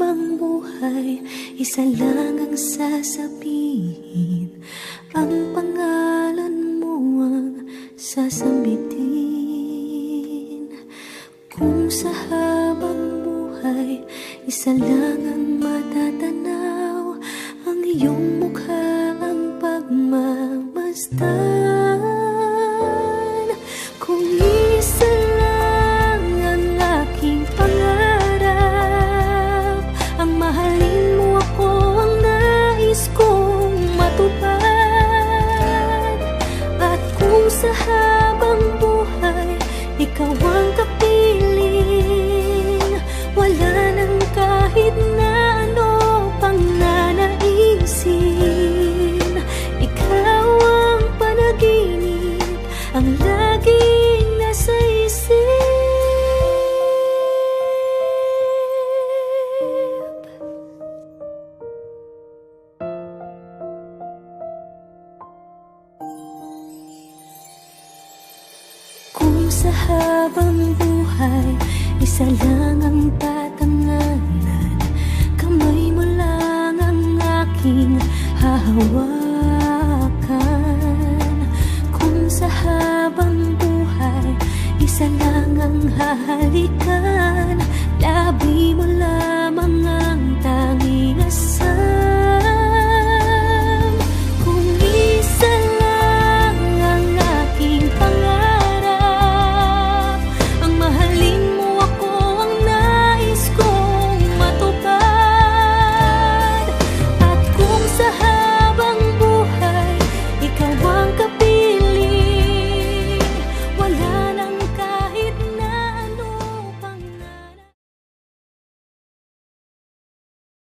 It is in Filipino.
habang buhay, isa lang ang sasabihin, ang pangalan mo ang sasambitin. Kung sa habang buhay, isa lang ang matatanaw, ang iyong mukha ang pagmamasdan. Kung isa lang ang aking pangarap, ang mahalin mo ako ang nais kong matupad. At kung sa habang buhay, ikaw ang kapiling, wala nang kahit na ano pang nanaisin. Ikaw ang panaginip, ang laging nasa isip. Kung sa habang buhay, isa lang ang